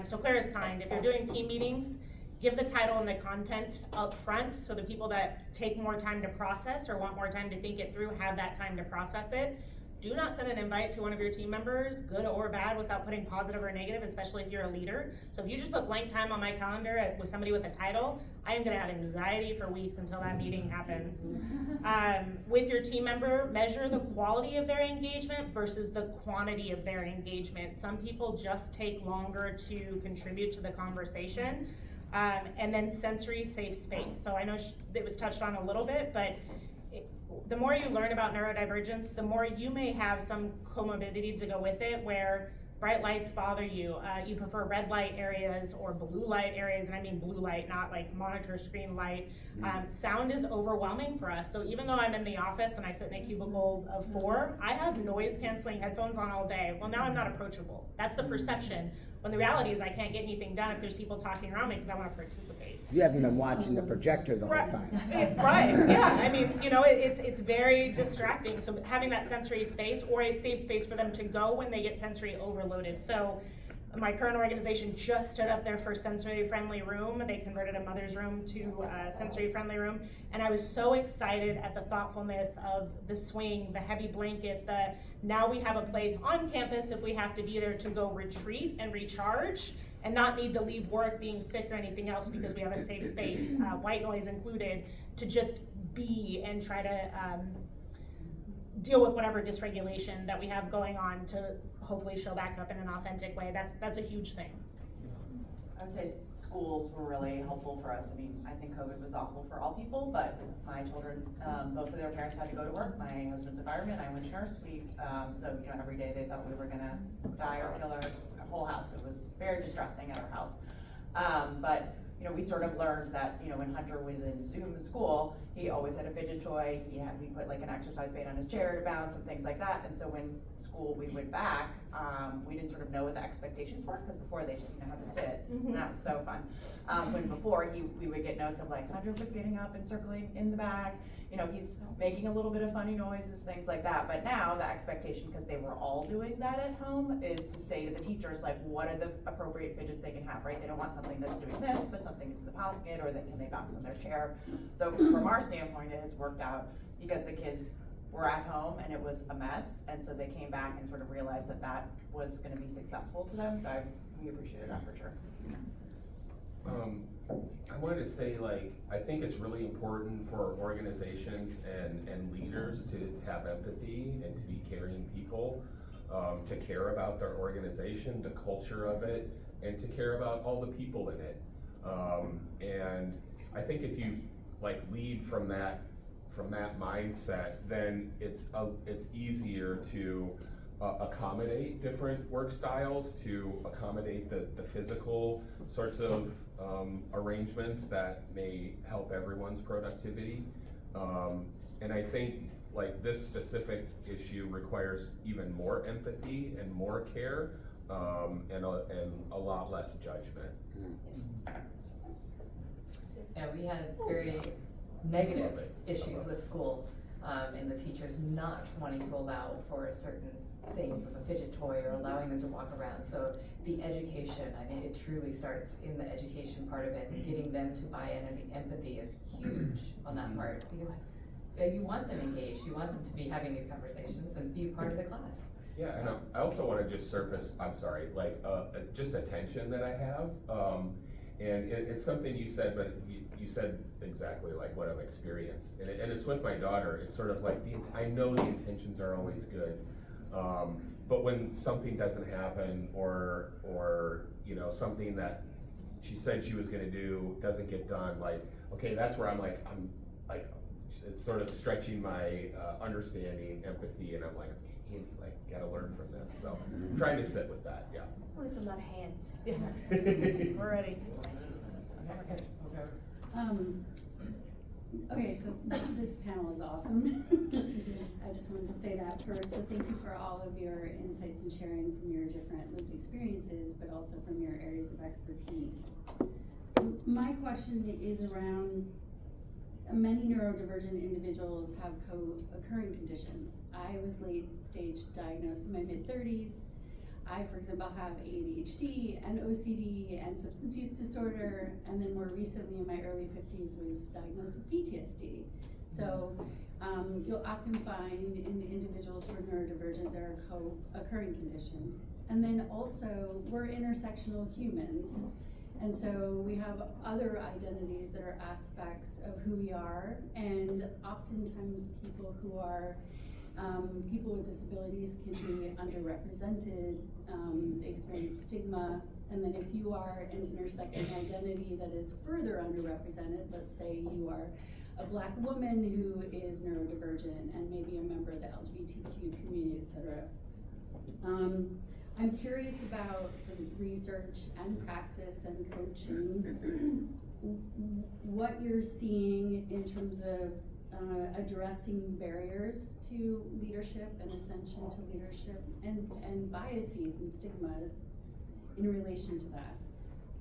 So clear is kind. If you're doing team meetings, give the title and the content up front, so the people that take more time to process or want more time to think it through have that time to process it. Do not send an invite to one of your team members, good or bad, without putting positive or negative, especially if you're a leader. So if you just put blank time on my calendar with somebody with a title, I am gonna have anxiety for weeks until that meeting happens. With your team member, measure the quality of their engagement versus the quantity of their engagement. Some people just take longer to contribute to the conversation. And then sensory safe space. So I know it was touched on a little bit, but the more you learn about neurodivergence, the more you may have some comorbidity to go with it, where bright lights bother you, you prefer red light areas or blue light areas, and I mean blue light, not like monitor screen light. Sound is overwhelming for us. So even though I'm in the office and I sit in a cubicle of 4, I have noise canceling headphones on all day. Well, now I'm not approachable. That's the perception. When the reality is I can't get anything done if there's people talking around me because I want to participate. You haven't been watching the projector the whole time. Right, yeah, I mean, it's very distracting. So having that sensory space or a safe space for them to go when they get sensory overloaded. So my current organization just stood up their first sensory friendly room. They converted a mother's room to a sensory friendly room. And I was so excited at the thoughtfulness of the swing, the heavy blanket, now we have a place on campus if we have to be there to go retreat and recharge and not need to leave work being sick or anything else because we have a safe space, white noise included, to just be and try to deal with whatever dysregulation that we have going on to hopefully show back up in an authentic way. That's a huge thing. I would say schools were really helpful for us. I mean, I think COVID was awful for all people, but my children, both of their parents had to go to work. My husband's a fireman, I went nurse. So every day they thought we were gonna die or kill our whole house. It was very distressing at our house. But we sort of learned that, when Hunter was in Zoom school, he always had a fidget toy. We put like an exercise bait on his chair to bounce and things like that. And so when we went back, we didn't sort of know what the expectations were, because before they just didn't know how to sit. And that was so fun. When before we would get notes of like Hunter was getting up and circling in the back. He's making a little bit of funny noises, things like that. But now the expectation, because they were all doing that at home, is to say to the teachers, like, what are the appropriate fidgets they can have, right? They don't want something that's doing this, but something that's in the pocket, or that can they bounce on their chair. So from our standpoint, it has worked out because the kids were at home and it was a mess. And so they came back and sort of realized that that was gonna be successful to them. So we appreciated that for sure. I wanted to say, I think it's really important for organizations and leaders to have empathy and to be caring people, to care about their organization, the culture of it, and to care about all the people in it. And I think if you lead from that mindset, then it's easier to accommodate different work styles, to accommodate the physical sorts of arrangements that may help everyone's productivity. And I think this specific issue requires even more empathy and more care, and a lot less judgment. Yeah, we had very negative issues with schools, and the teachers not wanting to allow for certain things of a fidget toy or allowing them to walk around. So the education, I think it truly starts in the education part of it, and getting them to buy in, and the empathy is huge on that part, because you want them engaged, you want them to be having these conversations and be part of the class. Yeah, and I also want to just surface, just a tension that I have. And it's something you said, but you said exactly what I've experienced. And it's with my daughter. It's sort of I know the intentions are always good. But when something doesn't happen, or something that she said she was gonna do doesn't get done, okay, that's where I'm it's sort of stretching my understanding, empathy, and I'm Andy, gotta learn from this. So I'm trying to sit with that, yeah. Oh, it's a lot of hands. Yeah. We're ready. Okay, so this panel is awesome. I just wanted to say that first. So thank you for all of your insights and sharing from your different lived experiences, but also from your areas of expertise. My question is around many neurodivergent individuals have co-occurring conditions. I was late stage diagnosed in my mid-30s. I, for example, have ADHD and OCD and substance use disorder, and then more recently in my early 50s was diagnosed with PTSD. So you'll often find in individuals who are neurodivergent, there are co-occurring conditions. And then also, we're intersectional humans. And so we have other identities that are aspects of who we are, and oftentimes people who are people with disabilities can be underrepresented, experience stigma, and then if you are an intersecting identity that is further underrepresented, let's say you are a Black woman who is neurodivergent and maybe a member of the LGBTQ community, etc. I'm curious about research and practice and coaching, what you're seeing in terms of addressing barriers to leadership and ascension to leadership, and biases and stigmas in relation to that.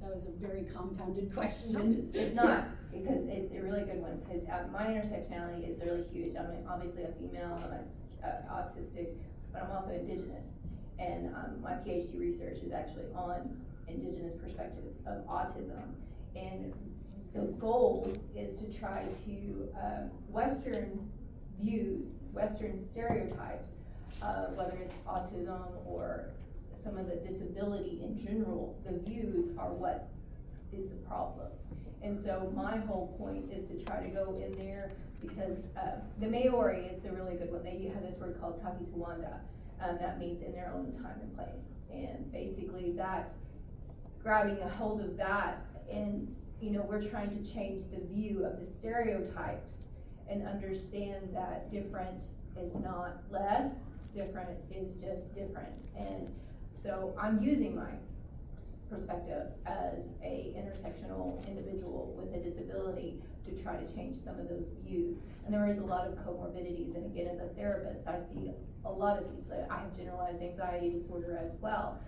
That was a very compounded question. It's not, because it's a really good one, because my intersectionality is really huge. I'm obviously a female, I'm autistic, but I'm also Indigenous. And my PhD research is actually on Indigenous perspectives of autism. And the goal is to try to, Western views, Western stereotypes, whether it's autism or some of the disability in general, the views are what is the problem. And so my whole point is to try to go in there, because the Maori, it's a really good one. They have this word called Takituwanda, that means in their own time and place. And basically that, grabbing a hold of that, and we're trying to change the view of the stereotypes and understand that different is not less, different is just different. And so I'm using my perspective as a intersectional individual with a disability to try to change some of those views. And there is a lot of comorbidities, and again, as a therapist, I see a lot of these. I have generalized anxiety disorder as well.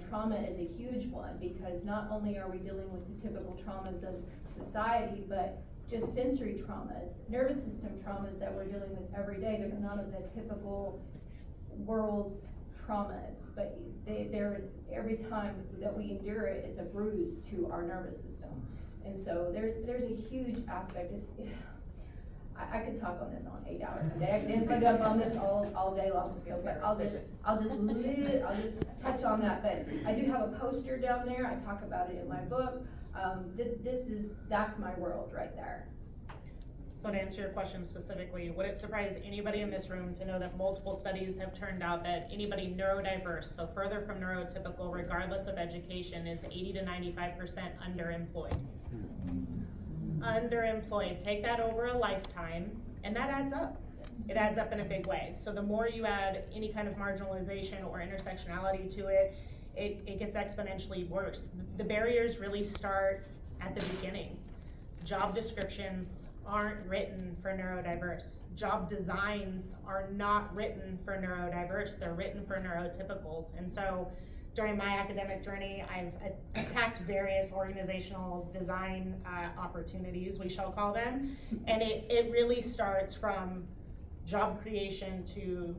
Trauma is a huge one, because not only are we dealing with the typical traumas of society, but just sensory traumas, nervous system traumas that we're dealing with every day that are not of the typical world's traumas, but they're every time that we endure it, it's a bruise to our nervous system. And so there's a huge aspect. I could talk on this on 8 hours a day. I could plug up on this all day long. So, but I'll just touch on that. But I do have a poster down there. I talk about it in my book. That's my world right there. So to answer your question specifically, would it surprise anybody in this room to know that multiple studies have turned out that anybody neurodiverse, so further from neurotypical, regardless of education, is 80 to 95% underemployed? Underemployed. Take that over a lifetime, and that adds up. It adds up in a big way. So the more you add any kind of marginalization or intersectionality to it, it gets exponentially worse. The barriers really start at the beginning. Job descriptions aren't written for neurodiverse. Job designs are not written for neurodiverse. They're written for neurotypicals. And so during my academic journey, I've attacked various organizational design opportunities, we shall call them. And it really starts from job creation to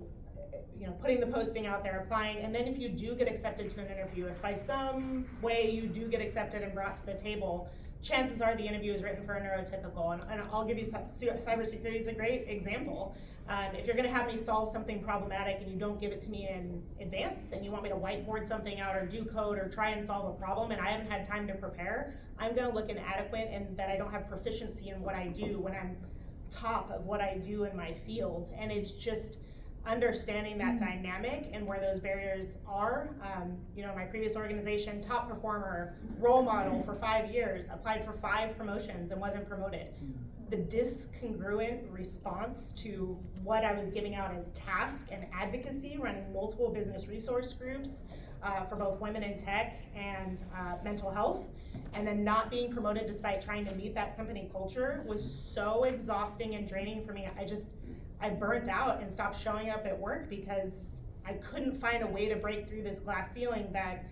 putting the posting out there, applying, and then if you do get accepted to an interview, if by some way you do get accepted and brought to the table, chances are the interview is written for a neurotypical. And I'll give you cybersecurity is a great example. If you're gonna have me solve something problematic and you don't give it to me in advance, and you want me to whiteboard something out or do code or try and solve a problem, and I haven't had time to prepare, I'm gonna look inadequate and that I don't have proficiency in what I do when I'm top of what I do in my field. And it's just understanding that dynamic and where those barriers are. My previous organization, top performer, role model for 5 years, applied for 5 promotions and wasn't promoted. The discongruent response to what I was giving out as task and advocacy, running multiple business resource groups for both women in tech and mental health, and then not being promoted despite trying to meet that company culture was so exhausting and draining for me. I burnt out and stopped showing up at work because I couldn't find a way to break through this glass ceiling that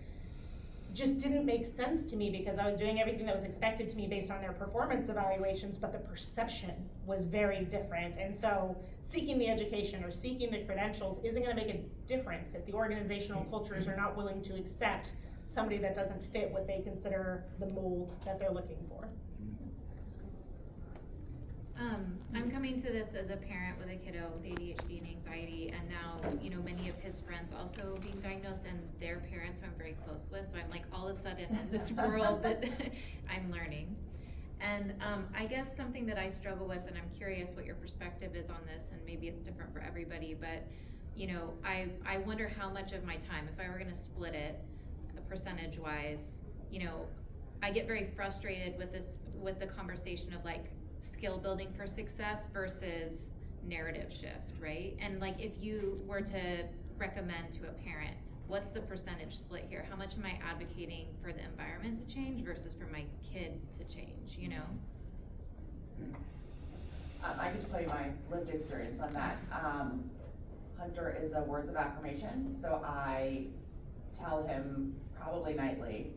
just didn't make sense to me, because I was doing everything that was expected to me based on their performance evaluations, but the perception was very different. And so seeking the education or seeking the credentials isn't gonna make a difference if the organizational cultures are not willing to accept somebody that doesn't fit what they consider the mold that they're looking for. I'm coming to this as a parent with a kiddo with ADHD and anxiety, and now, many of his friends also being diagnosed, and their parents who I'm very close with, so I'm like all of a sudden in this world that I'm learning. And I guess something that I struggle with, and I'm curious what your perspective is on this, and maybe it's different for everybody, but I wonder how much of my time, if I were gonna split it percentage-wise, I get very frustrated with the conversation of like skill building for success versus narrative shift, right? And like, if you were to recommend to a parent, what's the percentage split here? How much am I advocating for the environment to change versus for my kid to change, I can just tell you my lived experience on that. Hunter is a words of affirmation, so I tell him probably nightly,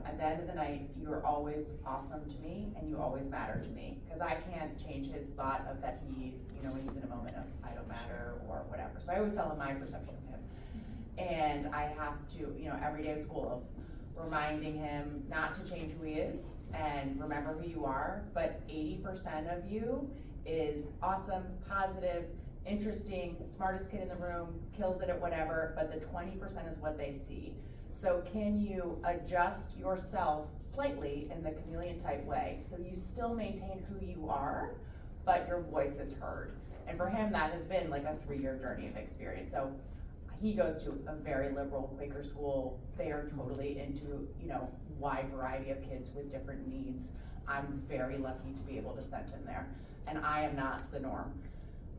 at the end of the night, you are always awesome to me and you always matter to me. Because I can't change his thought of that he, when he's in a moment of I don't matter or whatever. So I always tell him my perception of him. And I have to, every day at school of reminding him not to change who he is and remember who you are. But 80% of you is awesome, positive, interesting, smartest kid in the room, kills it at whatever, but the 20% is what they see. So can you adjust yourself slightly in the chameleon type way so you still maintain who you are, but your voice is heard? And for him, that has been like a 3-year journey of experience. So he goes to a very liberal Quaker school. They are totally into, wide variety of kids with different needs. I'm very lucky to be able to send him there, and I am not the norm.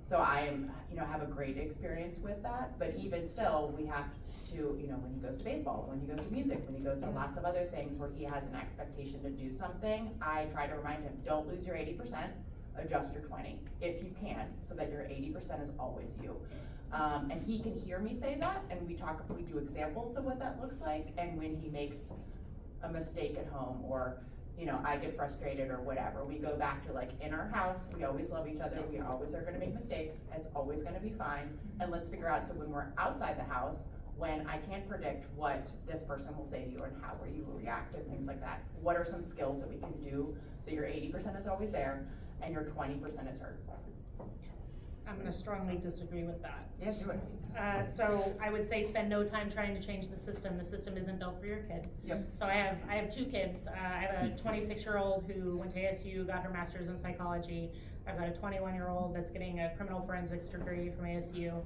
So I am, have a great experience with that, but even still, we have to, when he goes to baseball, when he goes to music, when he goes to lots of other things where he has an expectation to do something, I try to remind him, don't lose your 80%, adjust your 20, if you can, so that your 80% is always you. And he can hear me say that, and we do examples of what that looks like, and when he makes a mistake at home, or I get frustrated or whatever, we go back to like, in our house, we always love each other, we always are gonna make mistakes, it's always gonna be fine, and let's figure out, so when we're outside the house, when I can't predict what this person will say to you and how will you react and things like that, what are some skills that we can do so your 80% is always there and your 20% is heard? I'm gonna strongly disagree with that. Yeah, do it. So I would say spend no time trying to change the system. The system isn't built for your kid. Yep. So I have two kids. I have a 26-year-old who went to ASU, got her master's in psychology. I've got a 21-year-old that's getting a criminal forensics degree from ASU.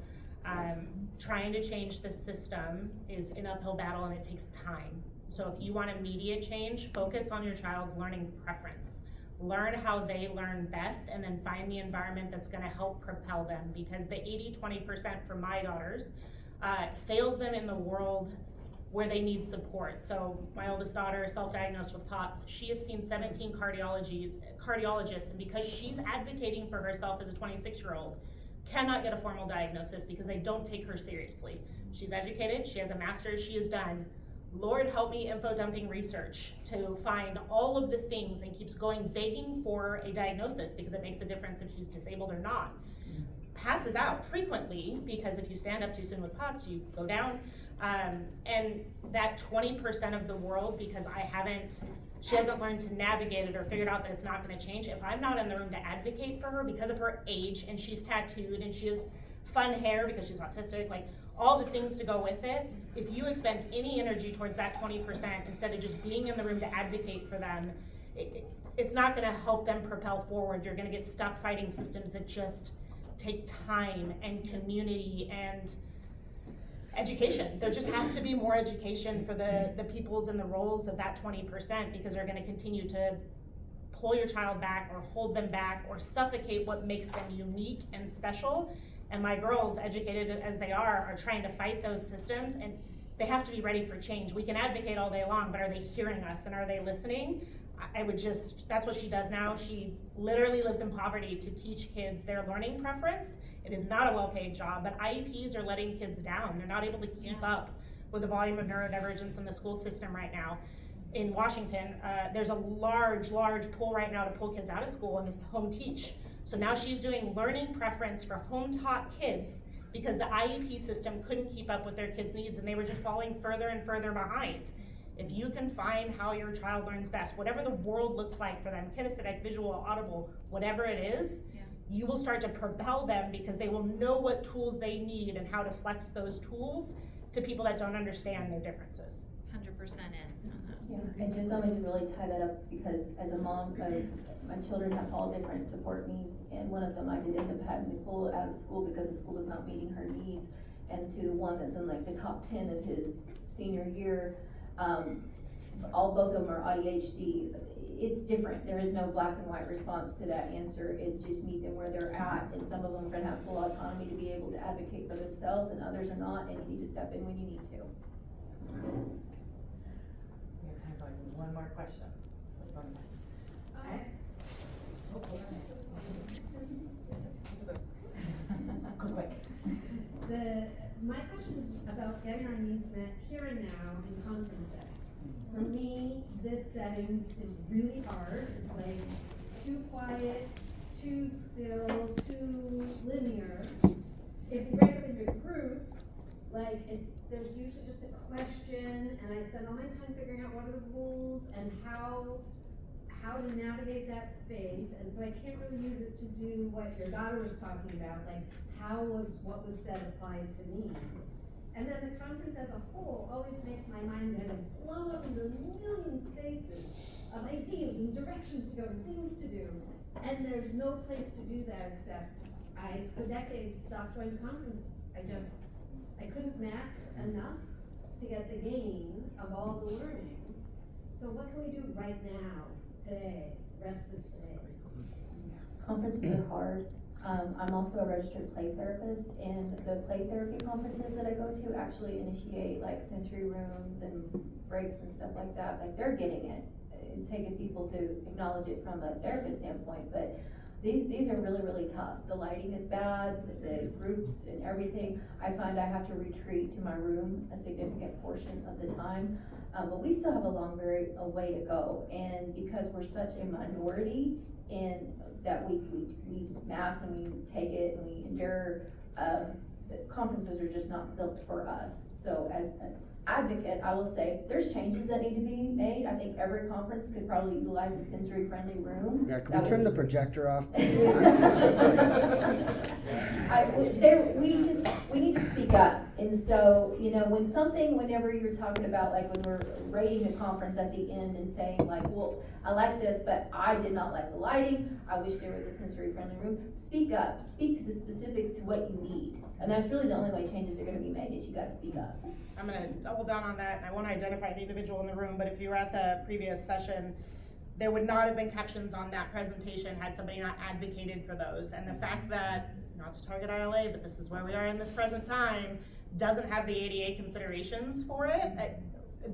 Trying to change the system is an uphill battle and it takes time. So if you want immediate change, focus on your child's learning preference. Learn how they learn best, and then find the environment that's gonna help propel them, because the 80-20% for my daughters fails them in the world where they need support. So my oldest daughter is self-diagnosed with POTS. She has seen 17 cardiologists, and because she's advocating for herself as a 26-year-old, cannot get a formal diagnosis because they don't take her seriously. She's educated, she has a master's, she is done. Lord help me info dumping research to find all of the things, and keeps going begging for a diagnosis because it makes a difference if she's disabled or not. Passes out frequently because if you stand up too soon with POTS, you go down. And that 20% of the world, because she hasn't learned to navigate it or figured out that it's not gonna change. If I'm not in the room to advocate for her because of her age, and she's tattooed and she has fun hair because she's autistic, like all the things to go with it, if you expend any energy towards that 20% instead of just being in the room to advocate for them, it's not gonna help them propel forward. You're gonna get stuck fighting systems that just take time and community and education. There just has to be more education for the peoples and the roles of that 20%, because they're gonna continue to pull your child back or hold them back or suffocate what makes them unique and special. And my girls, educated as they are trying to fight those systems, and they have to be ready for change. We can advocate all day long, but are they hearing us and are they listening? That's what she does now. She literally lives in poverty to teach kids their learning preference. It is not a well-paid job, but IEPs are letting kids down. They're not able to keep up with the volume of neurodivergence in the school system right now. In Washington, there's a large pull right now to pull kids out of school and to home teach. So now she's doing learning preference for home taught kids because the IEP system couldn't keep up with their kids' needs, and they were just falling further and further behind. If you can find how your child learns best, whatever the world looks like for them, kinesthetic, visual, audible, whatever it is, you will start to propel them because they will know what tools they need and how to flex those tools to people that don't understand their differences. 100% in on that. Yeah, and just let me really tie that up, because as a mom, my children have all different support needs, and one of them I did end up having to pull out of school because the school was not meeting her needs. And to the one that's in like the top 10 of his senior year, both of them are ADHD. It's different. There is no black and white response to that answer. It's just meet them where they're at, and some of them are gonna have full autonomy to be able to advocate for themselves, and others are not, and you need to step in when you need to. We have time for like one more question. Quick. My question is about getting our needs met here and now in conference settings. For me, this setting is really hard. It's like too quiet, too still, too linear. If you break up into groups, like there's usually just a question, and I spend all my time figuring out what are the rules and how to navigate that space, and so I can't really use it to do what your daughter was talking about, like how was what was said applied to me. And then the conference as a whole always makes my mind kind of blow up into a million spaces of ideas and directions to go and things to do, and there's no place to do that except I, for decades, stopped going to conferences. I couldn't master enough to get the gain of all the learning. So what can we do right now, today, rest of today? Conferences are hard. I'm also a registered play therapist, and the play therapy conferences that I go to actually initiate like sensory rooms and breaks and stuff like that. Like, they're getting it. It's taking people to acknowledge it from a therapist standpoint, but these are really, really tough. The lighting is bad, the groups and everything. I find I have to retreat to my room a significant portion of the time. But we still have a way to go. And because we're such a minority in that we mask and we take it and we endure, the conferences are just not built for us. So as an advocate, I will say there's changes that need to be made. I think every conference could probably utilize a sensory friendly room. Yeah, can we turn the projector off? We need to speak up. And so, whenever you're talking about, like, when we're rating a conference at the end and saying like, well, I like this, but I did not like the lighting, I wish there was a sensory friendly room. Speak up, speak to the specifics to what you need. And that's really the only way changes are gonna be made, is you gotta speak up. I'm gonna double down on that, and I won't identify the individual in the room, but if you were at the previous session, there would not have been captions on that presentation had somebody not advocated for those. And the fact that, not to target ILA, but this is where we are in this present time, doesn't have the ADA considerations for it.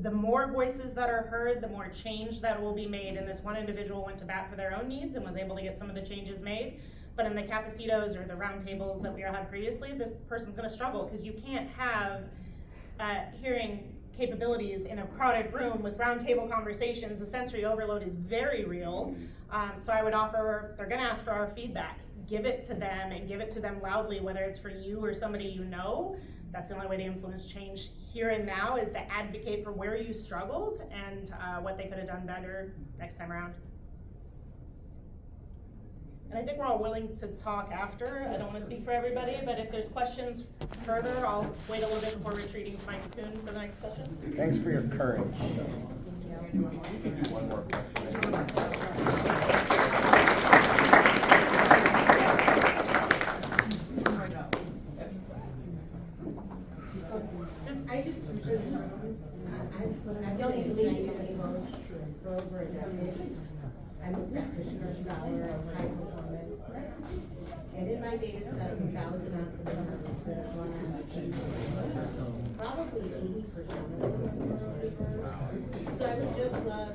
The more voices that are heard, the more change that will be made. And this one individual went to bat for their own needs and was able to get some of the changes made. But in the cafecitos or the roundtables that we had previously, this person's gonna struggle, because you can't have hearing capabilities in a crowded room with roundtable conversations. The sensory overload is very real. So I would offer, they're gonna ask for our feedback. Give it to them, and give it to them loudly, whether it's for you or somebody you know. That's the only way to influence change here and now, is to advocate for where you struggled and what they could have done better next time around. And I think we're all willing to talk after. I don't want to speak for everybody, but if there's questions further, I'll wait a little bit before retreating to my cocoon for the next session. Thanks for your courage. One more question. You'll need to leave. I'm a practitioner, scholar of high performance. And in my data set of 1,000 entrepreneurs that have gone on to change, probably 80% of them are entrepreneurs. So I would just love,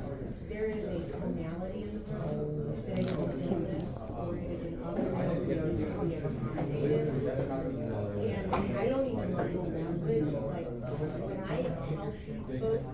there is a tonality in the room that is business oriented in other ways that are accommodative. And I don't even know the language, like, when I help these folks